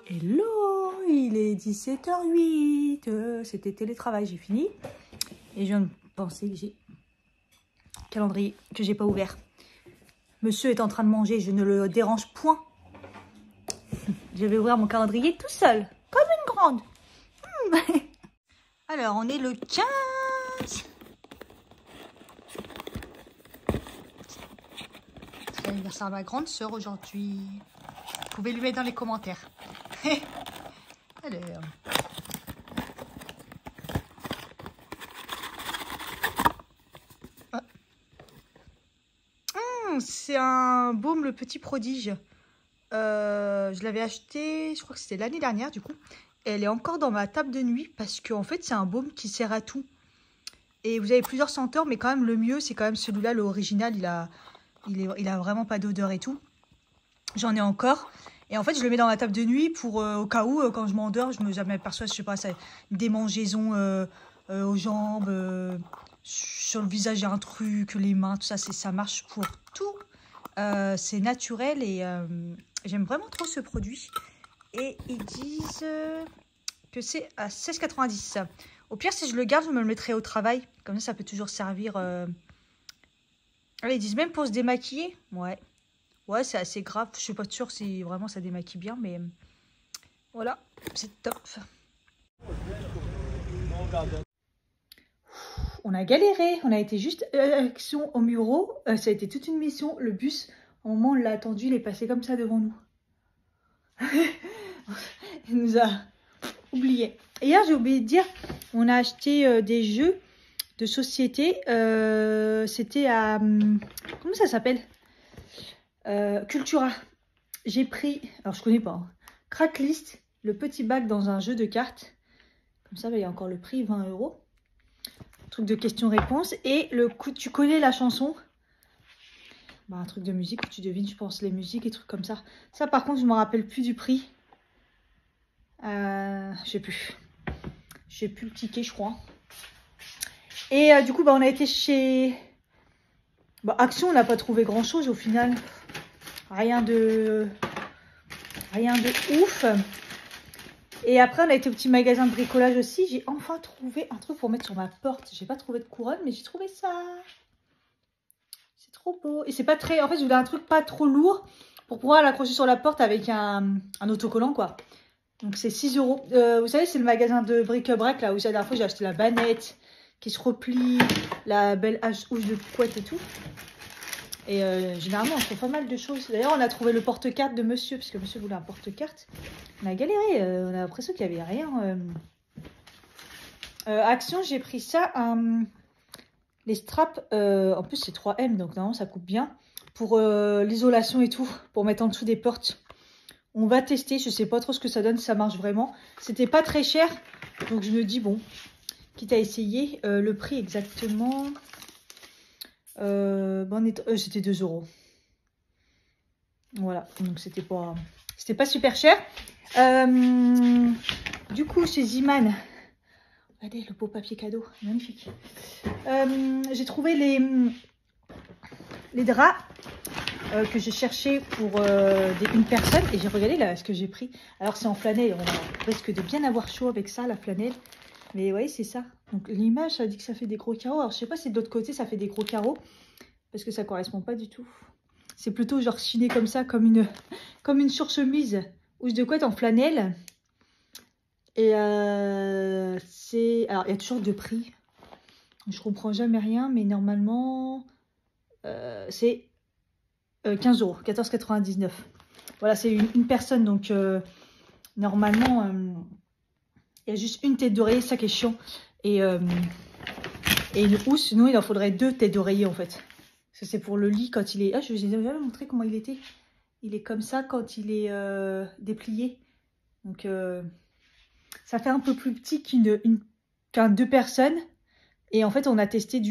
Hello, il est 17h08. C'était télétravail, j'ai fini. Et je viens de penser que j'ai calendrier que j'ai pas ouvert. Monsieur est en train de manger, je ne le dérange point. Je vais ouvrir mon calendrier tout seul, comme une grande. Alors, on est le 15. C'est l'anniversaire de ma grande sœur aujourd'hui. Vous pouvez lui mettre dans les commentaires. Alors. C'est un baume Le Petit Prodige. Je l'avais acheté, je crois que c'était l'année dernière du coup. Et elle est encore dans ma table de nuit parce qu'en fait c'est un baume qui sert à tout. Et vous avez plusieurs senteurs, mais quand même le mieux c'est quand même celui-là, l'original. Il a vraiment pas d'odeur et tout. J'en ai encore. Et en fait je le mets dans ma table de nuit pour au cas où quand je m'endors, je m'aperçois, je sais pas, ça, une démangeaison aux jambes, sur le visage il y a un truc, les mains, tout ça, ça marche pour tout. C'est naturel et j'aime vraiment trop ce produit. Et ils disent que c'est à 16,90 €. Au pire, si je le garde, je me le mettrai au travail. Comme ça peut toujours servir. Ils disent même pour se démaquiller. Ouais. Ouais, c'est assez grave. Je suis pas sûre si vraiment ça démaquille bien, mais voilà, c'est top. On a galéré. On a été juste action au Muro. Ça a été toute une mission. Le bus, au moment où on l'a attendu, il est passé comme ça devant nous. Il nous a oublié. Et hier, j'ai oublié de dire, on a acheté des jeux de société. C'était à... comment ça s'appelle? Cultura. J'ai pris... alors, je connais pas. Hein, Cracklist, le petit bac dans un jeu de cartes. Comme ça, il y a encore le prix, 20 €. Truc de questions-réponses. Et le coup, tu connais la chanson? Bah, un truc de musique où tu devines, je pense, les musiques et trucs comme ça. Ça, par contre, je me rappelle plus du prix. Je sais plus. J'ai plus le ticket, je crois. Et du coup, bah, on a été chez... bah, Action, on n'a pas trouvé grand-chose au final. Rien de ouf. Et après, on a été au petit magasin de bricolage aussi. J'ai enfin trouvé un truc pour mettre sur ma porte. J'ai pas trouvé de couronne, mais j'ai trouvé ça. C'est trop beau. Et c'est pas très... en fait, je voulais un truc pas trop lourd pour pouvoir l'accrocher sur la porte avec un autocollant, quoi. Donc, c'est 6 €. Vous savez, c'est le magasin de bric-à-brac, là où la dernière fois, j'ai acheté la bannette qui se replie, la belle housse de couette et tout. Et généralement, on trouve pas mal de choses. D'ailleurs, on a trouvé le porte-carte de monsieur, parce que monsieur voulait un porte-carte. On a galéré. On a l'impression qu'il n'y avait rien. Action, j'ai pris ça. Les straps, en plus, c'est 3M, donc normalement, ça coupe bien. Pour l'isolation et tout, pour mettre en dessous des portes. On va tester, je sais pas trop ce que ça donne, si ça marche vraiment. C'était pas très cher, donc je me dis, bon, quitte à essayer. Le prix exactement, c'était 2 €. Voilà, donc c'était pas super cher. Du coup, chez Ziman, regardez le beau papier cadeau, magnifique. J'ai trouvé les draps que j'ai cherché pour une personne. Et j'ai regardé là ce que j'ai pris. Alors c'est en flanelle, on risque de bien avoir chaud avec ça, la flanelle. Mais oui, c'est ça. Donc l'image, ça dit que ça fait des gros carreaux. Alors je sais pas si de l'autre côté ça fait des gros carreaux. Parce que ça correspond pas du tout. C'est plutôt genre chiné comme ça, comme une surchemise. Housse de couette en flanelle. Et c'est... alors il y a toujours deux prix. Je comprends jamais rien, mais normalement c'est 15 €, 14,99 €. Voilà, c'est une personne, donc normalement, il y a juste une tête d'oreiller, ça qui est chiant. Et une housse, sinon il en faudrait 2 têtes d'oreiller en fait. Ça c'est pour le lit quand il est... ah, je vous ai déjà montré comment il était. Il est comme ça quand il est déplié. Donc ça fait un peu plus petit qu'un 2 personnes. Et en fait, on a testé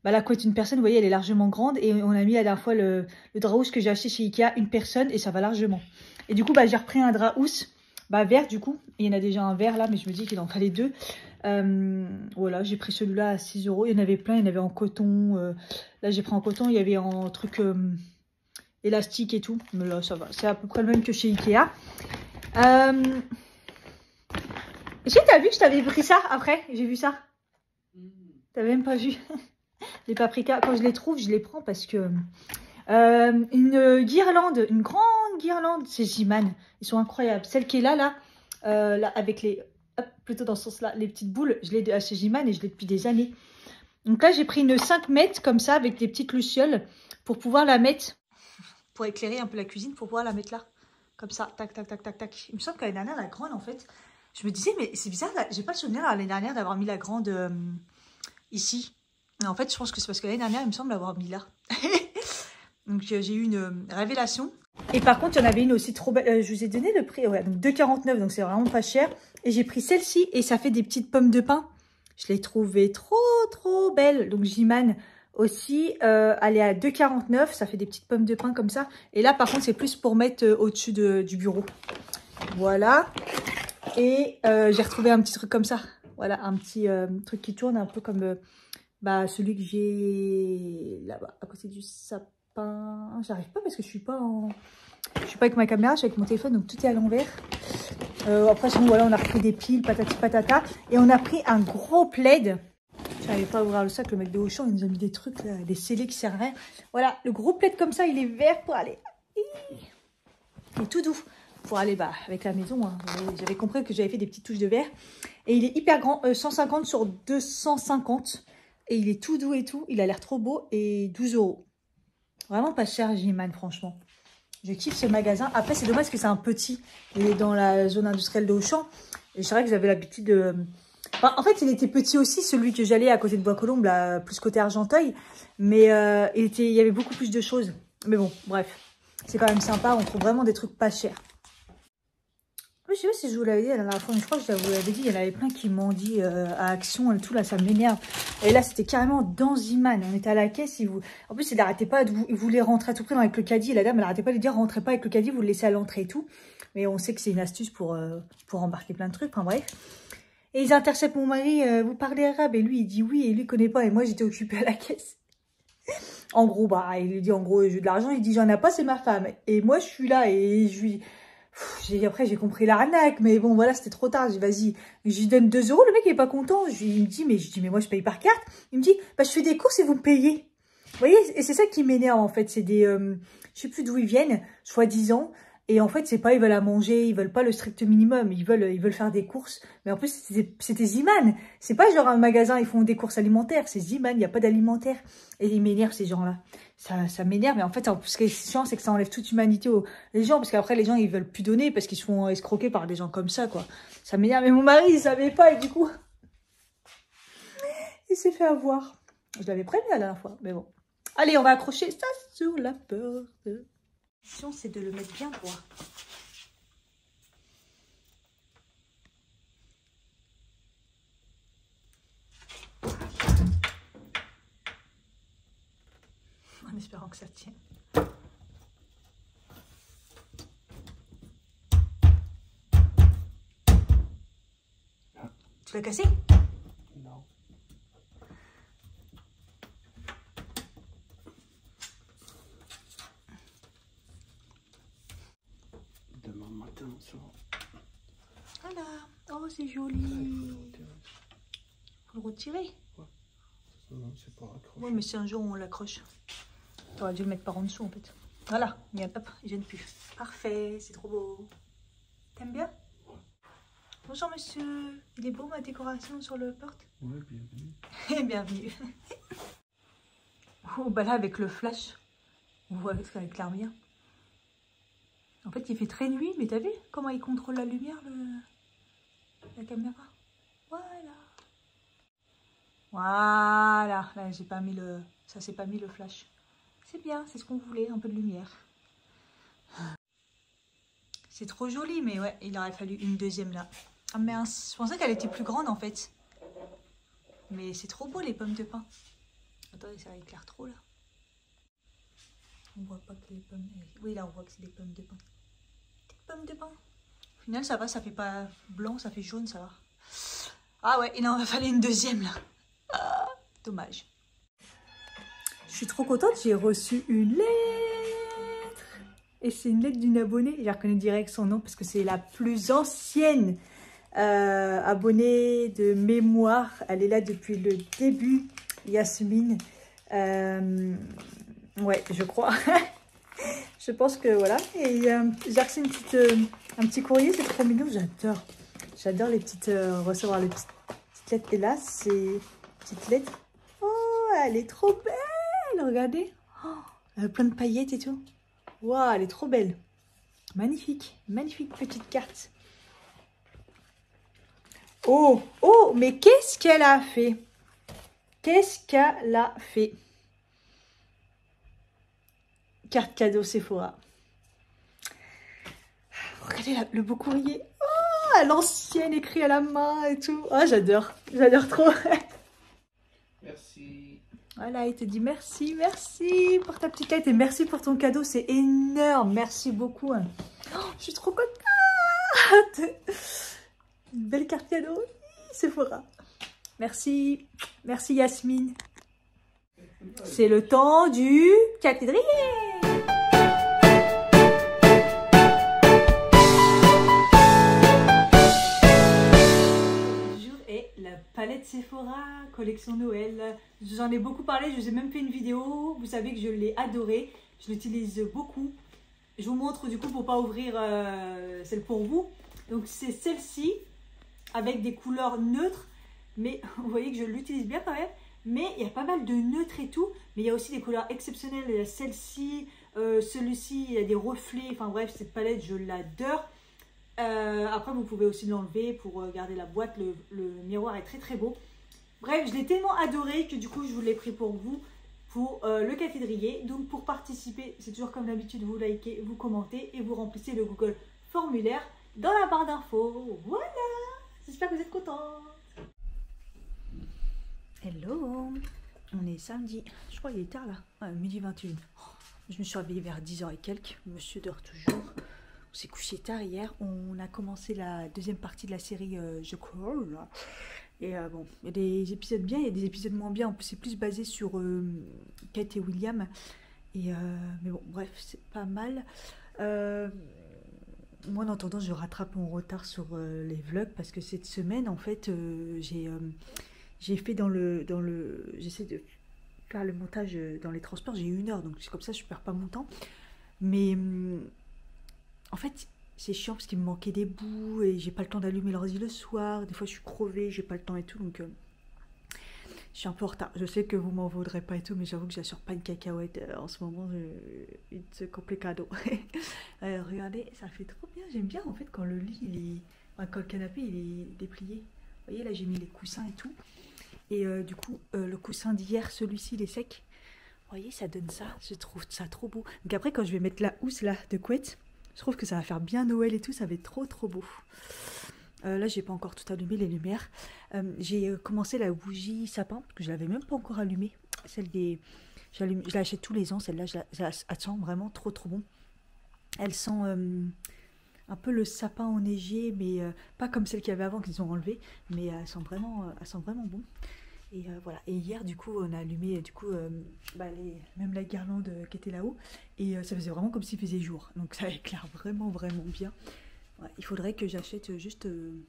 la couette d'une personne, vous voyez, elle est largement grande. Et on a mis la dernière fois le drap housse que j'ai acheté chez Ikea, une personne, et ça va largement. Et du coup, j'ai repris un drap housse, vert du coup. Et il y en a déjà un vert là, mais je me dis qu'il en fallait 2. Voilà, j'ai pris celui-là à 6 €. Il y en avait plein, il y en avait en coton. Là, j'ai pris en coton, il y avait en truc... il élastique et tout. Mais là, ça va. C'est à peu près le même que chez Ikea. Est-ce que t'as vu que je t'avais pris ça après? J'ai vu ça. T'avais même pas vu. Les paprikas, quand je les trouve, je les prends parce que... une guirlande, une grande guirlande, c'est J-Man. Ils sont incroyables. Celle qui est là, là avec les... Hop, plutôt dans ce sens-là, les petites boules, je l'ai chez J-Man et je l'ai depuis des années. Donc là, j'ai pris une 5 mètres comme ça, avec des petites lucioles, pour pouvoir la mettre... Pour éclairer un peu la cuisine, pour pouvoir la mettre là. Comme ça, tac, tac, tac, tac, tac. Il me semble qu'à l'année dernière, la grande, en fait... Je me disais, mais c'est bizarre, j'ai pas le souvenir l'année dernière d'avoir mis la grande ici. Et en fait, je pense que c'est parce que l'année dernière, il me semble l'avoir mis là. Donc, j'ai eu une révélation. Et par contre, il y en avait une aussi trop belle. Je vous ai donné le prix, ouais, donc 2,49 €, donc c'est vraiment pas cher. Et j'ai pris celle-ci et ça fait des petites pommes de pin. Je l'ai trouvée trop belle. Donc, J-Man aussi, elle est à 2,49 €. Ça fait des petites pommes de pin comme ça. Et là, par contre, c'est plus pour mettre au-dessus du bureau. Voilà. Et j'ai retrouvé un petit truc comme ça. Voilà, un petit truc qui tourne un peu comme celui que j'ai là-bas, à côté du sapin. J'arrive pas parce que je suis pas avec ma caméra, je suis avec mon téléphone, donc tout est à l'envers. Après, sinon, voilà, on a repris des piles, patati patata. Et on a pris un gros plaid. Je n'arrivais pas à ouvrir le sac, le mec de Auchan, il nous a mis des trucs, là, des scellés qui servent à rien. Voilà, le gros plaid comme ça, il est vert pour aller. Il est tout doux. Pour aller avec la maison, hein. J'avais compris que j'avais fait des petites touches de verre. Et il est hyper grand, 150 sur 250. Et il est tout doux et tout. Il a l'air trop beau et 12 €. Vraiment pas cher, J-Man, franchement. Je kiffe ce magasin. Après, c'est dommage que c'est un petit. Il est dans la zone industrielle de Auchan. Et c'est vrai que j'avais l'habitude de... Enfin, en fait, il était petit aussi, celui que j'allais à côté de Bois-Colombes, là, plus côté Argenteuil. Mais il y avait beaucoup plus de choses. Mais bon, bref. C'est quand même sympa. On trouve vraiment des trucs pas chers. Je sais pas si je vous l'avais dit la dernière fois, mais je crois que je vous l'avais dit, il y en avait plein qui m'ont dit à Action et tout, là ça m'énerve. Et là c'était carrément dans J-Man, on était à la caisse, en plus il n'arrêtait pas, il voulait rentrer à tout prix avec le caddie, et la dame elle n'arrêtait pas de dire rentrez pas avec le caddie, vous le laissez à l'entrée et tout. Mais on sait que c'est une astuce pour embarquer plein de trucs, enfin bref. Et ils interceptent mon mari, vous parlez arabe, et lui il dit oui, et lui il connaît pas, et moi j'étais occupée à la caisse. En gros, il lui dit en gros, j'ai de l'argent, il dit j'en ai pas, c'est ma femme. Et moi je suis là, et je lui... Après, j'ai compris l'arnaque, mais bon, voilà, c'était trop tard. J'ai dit, vas-y, je lui donne 2 €. Le mec, il est pas content. Il me dit, mais moi, je paye par carte. Il me dit, je fais des courses et vous me payez. Vous voyez, et c'est ça qui m'énerve, en fait. C'est des, je sais plus d'où ils viennent, soi-disant. Et en fait, c'est pas, ils veulent à manger, ils veulent pas le strict minimum. Ils veulent faire des courses. Mais en plus, c'était J-Man. C'est pas genre un magasin, ils font des courses alimentaires. C'est J-Man, il n'y a pas d'alimentaire. Et ils m'énervent, ces gens-là. Ça m'énerve. Mais en fait, ce qui est chiant, c'est que ça enlève toute humanité aux gens. Parce qu'après, les gens, ils veulent plus donner parce qu'ils se font escroquer par des gens comme ça, quoi. Ça m'énerve. Mais mon mari, il savait pas. Et du coup, il s'est fait avoir. Je l'avais prévenu la dernière fois. Mais bon. Allez, on va accrocher ça sur la porte. C'est de le mettre bien droit. En espérant que ça tienne. Tu l'as cassé? Non. Demain matin, on sort. Voilà. Oh, c'est joli. Faut le retirer. Ouais. Non, c'est pas accroché. Ouais, mais si un jour on l'accroche. T'aurais dû le mettre par en dessous, en fait. Voilà. Hop, il gêne plus. Parfait. C'est trop beau. T'aimes bien? Ouais. Bonjour, monsieur. Il est beau, ma décoration sur le porte? Ouais, bienvenue. Bienvenue. Oh, bah là, avec le flash, on voit que ça éclaire bien. En fait, il fait très nuit, mais t'as vu comment il contrôle la lumière, la caméra? Voilà. Voilà. Là, j'ai pas mis le... Ça s'est pas mis le flash. C'est bien, c'est ce qu'on voulait, un peu de lumière. C'est trop joli, mais ouais, il aurait fallu une deuxième là. Ah mince, je pensais qu'elle était plus grande en fait. Mais c'est trop beau les pommes de pin. Attendez, ça éclaire trop là. On voit pas que les pommes... Oui, là on voit que c'est des pommes de pin. Des pommes de pin. Au final, ça va, ça fait pas blanc, ça fait jaune, ça va. Ah ouais, il en va falloir une deuxième là. Ah, dommage. Je suis trop contente, j'ai reçu une lettre. Et c'est une lettre d'une abonnée. Je reconnais direct son nom parce que c'est la plus ancienne abonnée de mémoire. Elle est là depuis le début, Yasmine. Ouais, je crois. Je pense que voilà. Et j'ai reçu un petit courrier, c'est trop mignon. J'adore. J'adore les petites recevoir les petites lettres. Et là, c'est petite lettre. Oh, elle est trop belle. Regardez. Oh, elle a plein de paillettes et tout. Waouh, elle est trop belle. Magnifique. Magnifique petite carte. Oh, oh, mais qu'est-ce qu'elle a fait? Qu'est-ce qu'elle a fait? Carte cadeau Sephora. Regardez le beau courrier. Oh, à l'ancienne, écrit à la main et tout. Oh, j'adore. J'adore trop. Merci. Voilà, il te dit merci, merci pour ta petite lettre et merci pour ton cadeau. C'est énorme. Merci beaucoup. Oh, je suis trop contente. Une belle carte cadeau. Sephora. Merci. Merci Yasmine. C'est le temps du calendrier. Le jour est la palette Sephora, collection Noël. J'en ai beaucoup parlé, je vous ai même fait une vidéo. Vous savez que je l'ai adorée. Je l'utilise beaucoup. Je vous montre du coup pour pas ouvrir celle pour vous. Donc c'est celle-ci avec des couleurs neutres. Mais vous voyez que je l'utilise bien quand même. Mais il y a pas mal de neutres et tout. Mais il y a aussi des couleurs exceptionnelles. Il y a celle-ci, celui-ci, il y a des reflets. Enfin bref, cette palette, je l'adore. Après, vous pouvez aussi l'enlever pour garder la boîte. Le miroir est très très beau. Bref, je l'ai tellement adoré que du coup, je vous l'ai pris pour vous. Pour le calendrier. Donc pour participer, c'est toujours comme d'habitude, vous likez, vous commentez et vous remplissez le Google formulaire dans la barre d'infos. Voilà. J'espère que vous êtes contents. Hello, on est samedi, je crois qu'il est tard là, midi 21. Je me suis réveillée vers 10h et quelques, monsieur dort toujours. On s'est couché tard hier, on a commencé la deuxième partie de la série The Crown. Et bon, il y a des épisodes bien, il y a des épisodes moins bien, c'est plus basé sur Kate et William. Et, mais bon, bref, c'est pas mal. Moi en attendant, je rattrape mon retard sur les vlogs parce que cette semaine en fait, j'ai fait j'essaie de faire le montage dans les transports, j'ai eu 1 heure, donc c'est comme ça je perds pas mon temps. Mais en fait, c'est chiant parce qu'il me manquait des bouts et j'ai pas le temps d'allumer l'ordi le soir. Des fois je suis crevée, j'ai pas le temps et tout, donc je suis un peu en retard. Je sais que vous m'en vaudrez pas et tout, mais j'avoue que j'assure pas une cacahuète en ce moment. It's complicado. Regardez, ça fait trop bien. J'aime bien en fait quand le lit, quand le canapé il est déplié. Vous voyez là, j'ai mis les coussins et tout. Et du coup, le coussin d'hier, celui-ci, il est sec. Vous voyez, ça donne ça. Je trouve ça trop beau. Donc après, quand je vais mettre la housse là de couette, je trouve que ça va faire bien Noël et tout. Ça va être trop trop beau. Là, j'ai pas encore tout allumé les lumières. J'ai commencé la bougie sapin, parce que je l'avais même pas encore allumée. Celle des... Je l'achète tous les ans, celle-là. Elle sent vraiment trop trop bon. Elle sent... un peu le sapin enneigé, mais pas comme celle qu'il y avait avant qu'ils ont enlevé, mais elle sent vraiment bon. Et voilà. Et hier, du coup, on a allumé même la guirlande qui était là-haut, et ça faisait vraiment comme s'il faisait jour. Donc ça éclaire vraiment vraiment bien. Ouais, il faudrait que j'achète juste une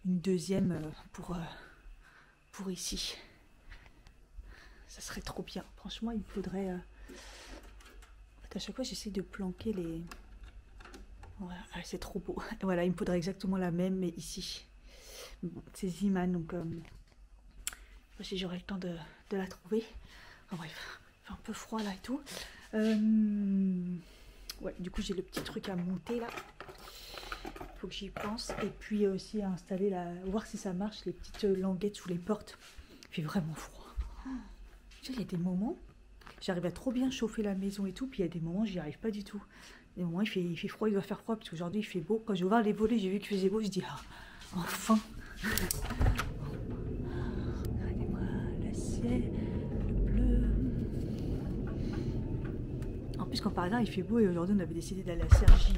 deuxième pour ici. Ça serait trop bien. Franchement, il faudrait. En fait, à chaque fois, j'essaie de planquer les. Voilà, c'est trop beau. Voilà, il me faudrait exactement la même, mais ici. Bon, c'est Ziman, donc si j'aurai le temps de la trouver. Enfin bref, il fait un peu froid là et tout. Ouais, du coup j'ai le petit truc à monter là. Faut que j'y pense. Et puis aussi à installer voir si ça marche, les petites languettes sous les portes. Il fait vraiment froid. Tu sais, il y a des moments, j'arrive à trop bien chauffer la maison et tout, puis il y a des moments, j'y arrive pas du tout. Des moments, il fait froid, il doit faire froid, parce qu'aujourd'hui, il fait beau. Quand j'ai ouvert les volets, j'ai vu qu'il faisait beau, je dis, ah, enfin. Regardez-moi le ciel, le bleu. En plus, quand par hasard, il fait beau, et aujourd'hui, on avait décidé d'aller à Cergy.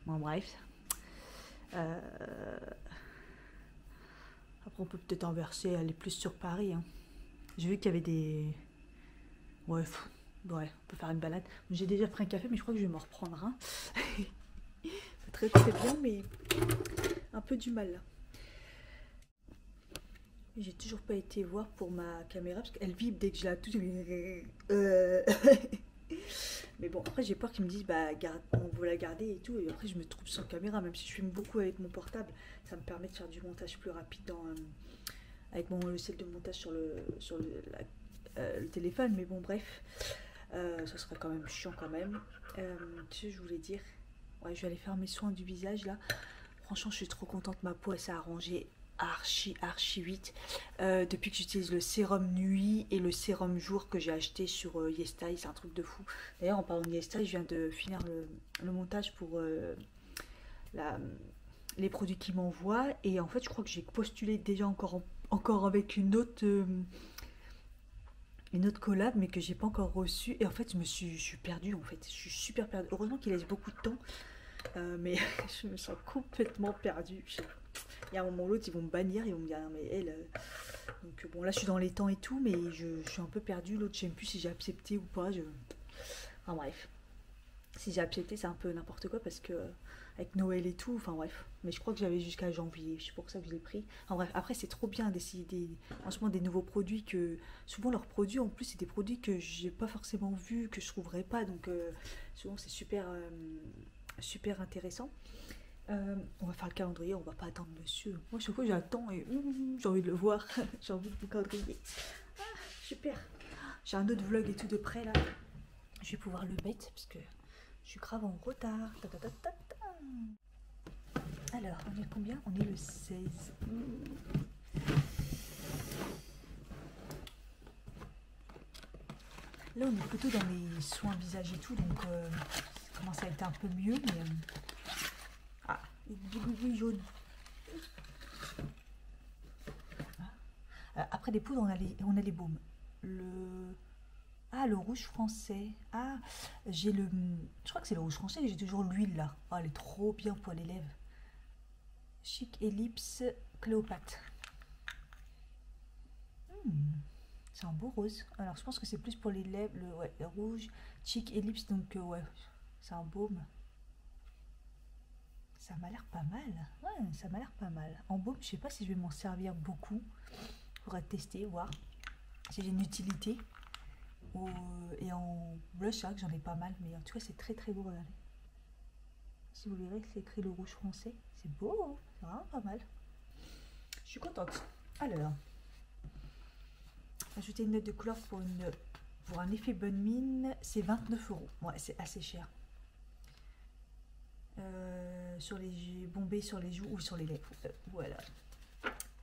Bon, bref. Après, on peut peut-être inverser, aller plus sur Paris. Hein. J'ai vu qu'il y avait des... Ouais, Ouais, on peut faire une balade. J'ai déjà pris un café, mais je crois que je vais m'en reprendre un. Très très bien, mais un peu du mal là. J'ai toujours pas été voir pour ma caméra parce qu'elle vibre dès que je la touche. Mais bon, après j'ai peur qu'ils me disent bah on veut la garder et tout. Et après je me trouve sans caméra, même si je filme beaucoup avec mon portable, ça me permet de faire du montage plus rapide avec mon logiciel de montage sur le téléphone. Mais bon, bref, ça serait quand même chiant quand même. Tu sais, je voulais dire, ouais, je vais aller faire mes soins du visage là. Franchement, je suis trop contente, ma peau elle s'est arrangée archi vite depuis que j'utilise le sérum nuit et le sérum jour que j'ai acheté sur YesStyle. C'est un truc de fou. D'ailleurs, en parlant de YesStyle, je viens de finir le montage pour les produits qu'ils m'envoient, et en fait je crois que j'ai postulé déjà encore avec une autre collab, mais que j'ai pas encore reçue, et en fait je suis perdue, en fait je suis super perdue. Heureusement qu'il laisse beaucoup de temps, mais je me sens complètement perdue. Il y a un moment ou l'autre, ils vont me bannir, ils vont me dire mais elle. Donc bon, là je suis dans les temps et tout, mais je suis un peu perdue. L'autre, je sais même plus si j'ai accepté ou pas. Enfin bref, si j'ai accepté, c'est un peu n'importe quoi parce que avec Noël et tout, enfin bref. Mais je crois que j'avais jusqu'à janvier, c'est pour ça que je l'ai pris. Enfin bref, après c'est trop bien d'essayer franchement des nouveaux produits, que souvent leurs produits en plus c'est des produits que j'ai pas forcément vus, que je trouverais pas. Donc souvent c'est super intéressant. On va faire le calendrier, on va pas attendre monsieur. Moi chaque fois j'attends et j'ai envie de le voir. J'ai envie de mon calendrier. Ah, super. J'ai un autre vlog et tout de près là. Je vais pouvoir le mettre parce que je suis grave en retard. Alors, on est combien? On est le 16. Là on est plutôt dans les soins visage et tout, donc ça commence à être un peu mieux, mais ah, les bouilles jaunes. Après des poudres, on a les baumes. Le rouge français. Ah, j'ai je crois que c'est le rouge français, j'ai toujours l'huile là. Oh, elle est trop bien pour les lèvres. Chic Ellipse Cléopâtre. C'est un beau rose. Alors je pense que c'est plus pour les lèvres, le rouge. Chic Ellipse, donc ouais, c'est un baume. Ça m'a l'air pas mal. Ouais, ça m'a l'air pas mal. En baume, je sais pas si je vais m'en servir beaucoup. Faudra tester, voir si j'ai une utilité. Et en blush, c'est vrai que j'en ai pas mal, mais en tout cas c'est très très beau, regardez. Si vous verrez, c'est écrit le rouge français. C'est beau, hein, c'est vraiment pas mal. Je suis contente. Alors, ajouter une note de couleur pour un effet bonne mine, c'est 29 €. Ouais, c'est assez cher. Sur les bombés sur les joues ou sur les lèvres. Voilà.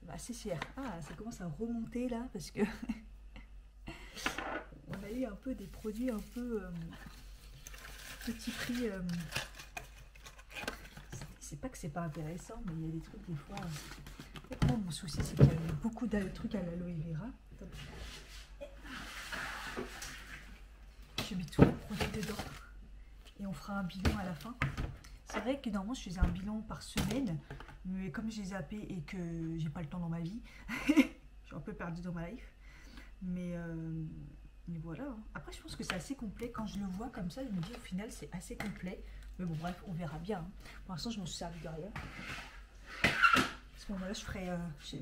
Bah, c'est cher. Ah, ça commence à remonter là parce que on a eu un peu des produits un peu petit prix. C'est pas que c'est pas intéressant, mais il y a des trucs des fois. Moi, mon souci, c'est qu'il y a beaucoup de trucs à l'aloe vera. Je mets tous les produits dedans et on fera un bilan à la fin. C'est vrai que normalement je faisais un bilan par semaine, mais comme j'ai zappé et que j'ai pas le temps dans ma vie, je suis un peu perdue dans ma life. Mais voilà. Après je pense que c'est assez complet. Quand je le vois comme ça, je me dis au final c'est assez complet. Mais bon bref, on verra bien. Pour l'instant je m'en suis servi de rien. À ce moment-là je ferai...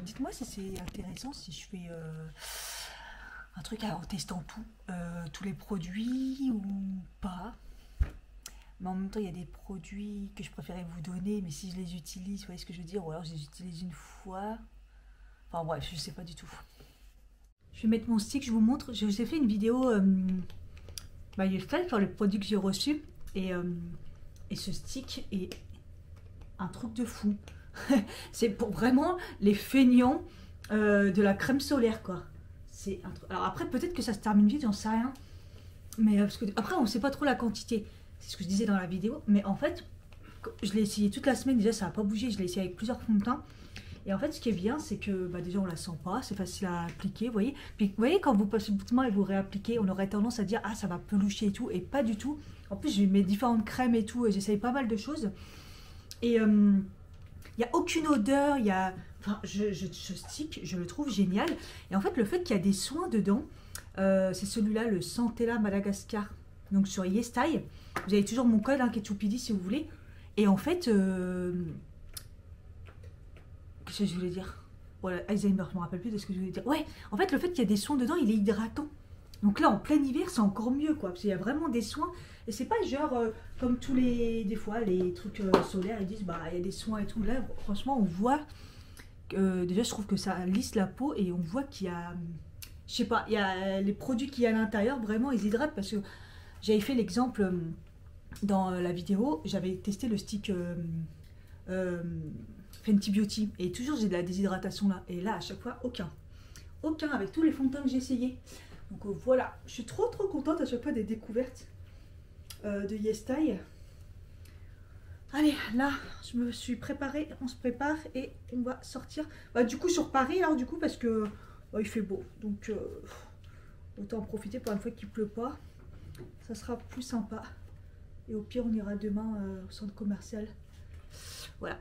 dites-moi si c'est intéressant si je fais un truc en testant tous les produits ou pas. Mais en même temps, il y a des produits que je préférais vous donner, mais si je les utilise, vous voyez ce que je veux dire, ou alors je les utilise une fois. Enfin bref, je sais pas du tout. Je vais mettre mon stick, je vous montre. Je vous ai fait une vidéo YesStyle sur les produits que j'ai reçus. Et ce stick est un truc de fou. C'est pour vraiment les feignants de la crème solaire, quoi. C'est un truc. Alors après, peut-être que ça se termine vite, j'en sais rien. Mais parce que après, on ne sait pas trop la quantité. C'est ce que je disais dans la vidéo. Mais en fait, je l'ai essayé toute la semaine. Déjà, ça n'a pas bougé. Je l'ai essayé avec plusieurs fonds de teint. Et en fait, ce qui est bien, c'est que déjà, on la sent pas. C'est facile à appliquer, vous voyez. Puis, vous voyez, quand vous passez le main et vous réappliquez, on aurait tendance à dire, ah, ça va pelucher et tout. Et pas du tout. En plus, j'ai mes différentes crèmes et tout. Et j'essaye pas mal de choses. Et il n'y a aucune odeur. Enfin, ce stick, je le trouve génial. Et en fait, le fait qu'il y a des soins dedans, C'est celui-là, le Centella Madagascar. Donc sur YesStyle. Vous avez toujours mon code, hein, Ketchoupidi, si vous voulez. Et en fait, qu'est-ce que je voulais dire? Voilà, Alzheimer, je me rappelle plus de ce que je voulais dire. Ouais, en fait, le fait qu'il y a des soins dedans, il est hydratant. Donc là, en plein hiver, c'est encore mieux, quoi. Parce qu'il y a vraiment des soins. Et c'est pas genre, comme tous les... Des fois, les trucs solaires, ils disent, bah, il y a des soins et tout. Là, franchement, on voit... déjà, je trouve que ça lisse la peau. Et on voit qu'il y a... Je sais pas, il y a les produits qu'il y a à l'intérieur, vraiment, ils hydratent. Parce que j'avais fait l'exemple dans la vidéo. J'avais testé le stick... Fenty Beauty, et toujours j'ai de la déshydratation là, et là à chaque fois aucun avec tous les fonds de teint que j'ai essayé. Donc voilà, je suis trop contente à chaque fois des découvertes de YesStyle. Allez, là je me suis préparée, on se prépare et on va sortir du coup sur Paris, alors du coup parce que il fait beau, donc autant en profiter pour une fois qu'il pleut pas, ça sera plus sympa. Et au pire on ira demain au centre commercial. Voilà.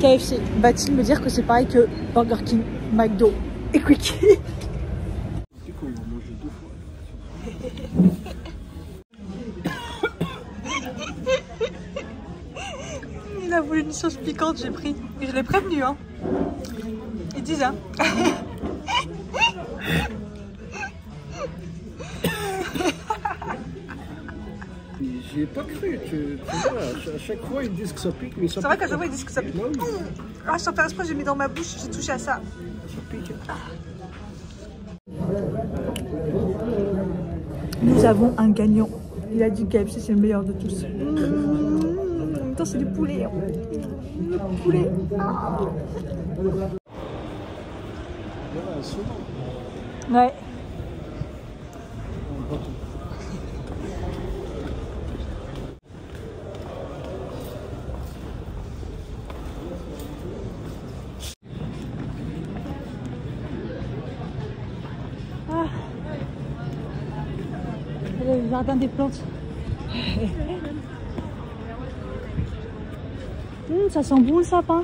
KFC, va-t-il me dire que c'est pareil que Burger King, McDo et Quickie? Tu sais qu'on va manger 2 fois. Il a voulu une sauce piquante, j'ai pris. Et je l'ai prévenu, hein. Ils disent, hein. J'y ai pas cru, tu vois, à chaque fois ils disent que ça pique, mais ça pique. C'est vrai qu'à chaque fois ils disent que ça pique. Ah, sans faire exprès, j'ai mis dans ma bouche, j'ai touché à ça. Ça pique. Nous avons un gagnant. Il a dit que KFC c'est le meilleur de tous. En même temps, c'est du poulet. Le poulet. Ouais. Le jardin des plantes. Ça sent bon le sapin.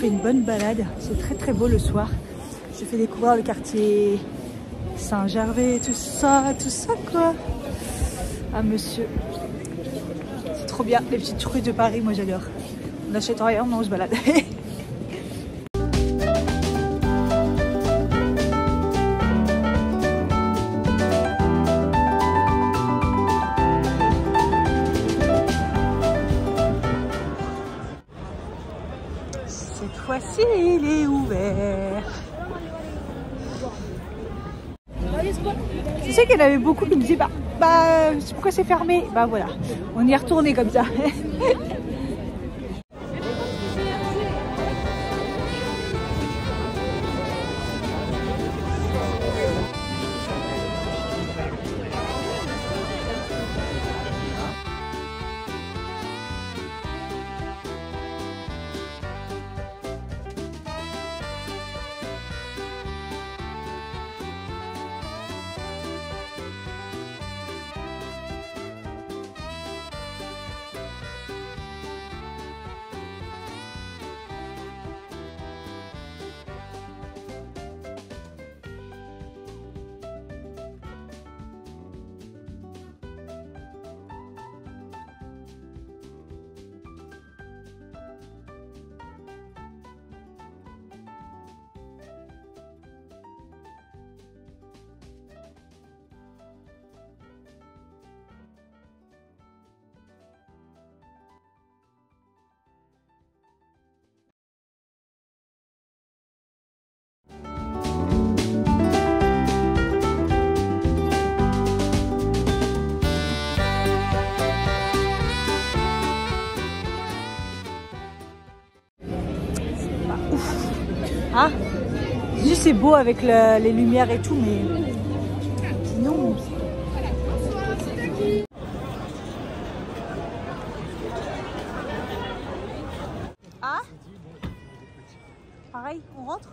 Une bonne balade, c'est très beau le soir. J'ai fait découvrir le quartier Saint-Gervais, tout ça quoi. Ah monsieur, c'est trop bien, les petites rues de Paris, moi j'adore. On achète rien, on se balade. Cette fois-ci, il est ouvert. Tu sais qu'il y en avait beaucoup qui me disaient pourquoi c'est fermé? Bah voilà, on y est retourné comme ça. Hein? Juste c'est beau avec les lumières et tout, mais non. Ah? Pareil, on rentre?